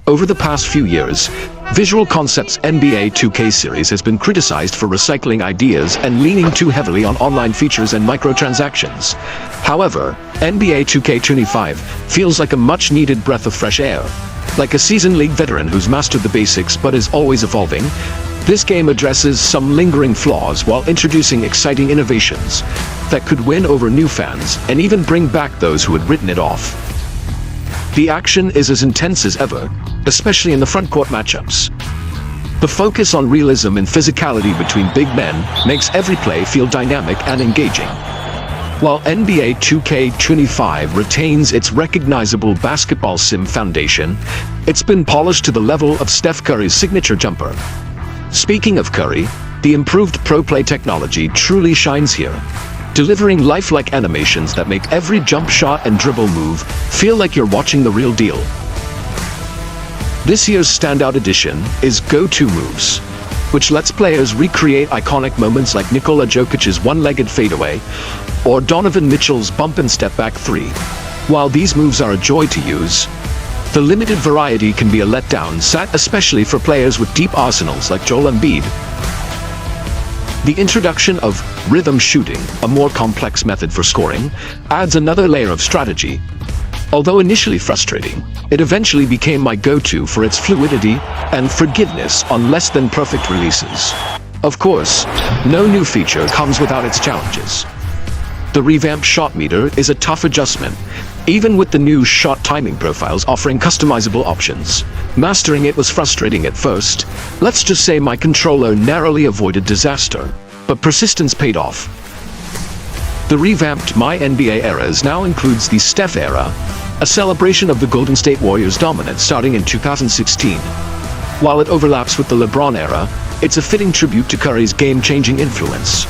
Over the past few years, Visual Concepts' NBA 2K series has been criticized for recycling ideas and leaning too heavily on online features and microtransactions. However, NBA 2K25 feels like a much-needed breath of fresh air. Like a seasoned league veteran who's mastered the basics but is always evolving, this game addresses some lingering flaws while introducing exciting innovations that could win over new fans and even bring back those who had written it off. The action is as intense as ever, especially in the front-court matchups. The focus on realism and physicality between big men makes every play feel dynamic and engaging. While NBA 2K25 retains its recognizable basketball sim foundation, it's been polished to the level of Steph Curry's signature jumper. Speaking of Curry, the improved pro play technology truly shines here, delivering lifelike animations that make every jump shot and dribble move feel like you're watching the real deal. This year's standout addition is Go-To Moves, which lets players recreate iconic moments like Nikola Jokic's one-legged fadeaway or Donovan Mitchell's bump and step back three. While these moves are a joy to use, the limited variety can be a letdown, especially for players with deep arsenals like Joel Embiid. The introduction of rhythm shooting, a more complex method for scoring, adds another layer of strategy. Although initially frustrating, it eventually became my go-to for its fluidity and forgiveness on less-than-perfect releases. Of course, no new feature comes without its challenges. The revamped shot meter is a tough adjustment, even with the new shot timing profiles offering customizable options. Mastering it was frustrating at first. Let's just say my controller narrowly avoided disaster, but persistence paid off. The revamped MyNBA now includes the Steph Era, a celebration of the Golden State Warriors' dominance starting in 2016. While it overlaps with the LeBron era, it's a fitting tribute to Curry's game-changing influence.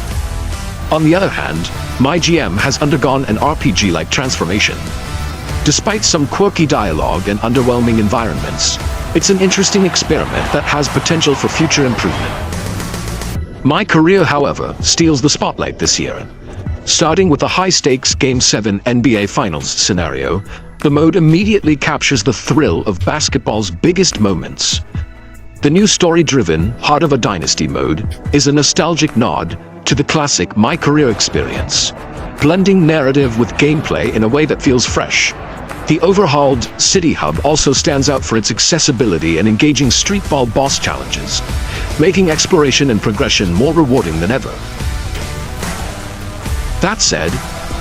On the other hand, MyGM has undergone an RPG-like transformation. Despite some quirky dialogue and underwhelming environments, it's an interesting experiment that has potential for future improvement. MyCareer, however, steals the spotlight this year. Starting with a high-stakes Game 7 NBA Finals scenario, the mode immediately captures the thrill of basketball's biggest moments. The new story-driven Heart of a Dynasty mode is a nostalgic nod to the classic MyCareer experience, blending narrative with gameplay in a way that feels fresh. The overhauled City Hub also stands out for its accessibility and engaging streetball boss challenges, making exploration and progression more rewarding than ever. That said,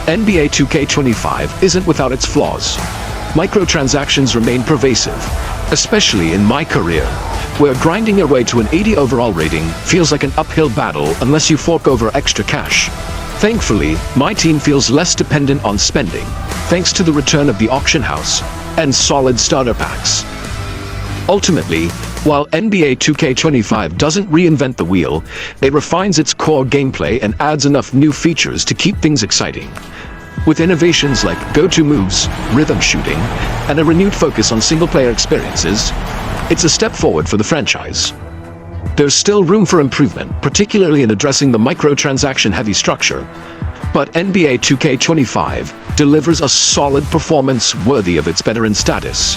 NBA 2K25 isn't without its flaws. Microtransactions remain pervasive, especially in MyCareer, where grinding your way to an 80 overall rating feels like an uphill battle unless you fork over extra cash. Thankfully, my team feels less dependent on spending, thanks to the return of the auction house and solid starter packs. Ultimately, while NBA 2K25 doesn't reinvent the wheel, it refines its core gameplay and adds enough new features to keep things exciting. With innovations like Go-To Moves, rhythm shooting, and a renewed focus on single-player experiences, it's a step forward for the franchise. There's still room for improvement, particularly in addressing the microtransaction-heavy structure, but NBA 2K25 delivers a solid performance worthy of its veteran status.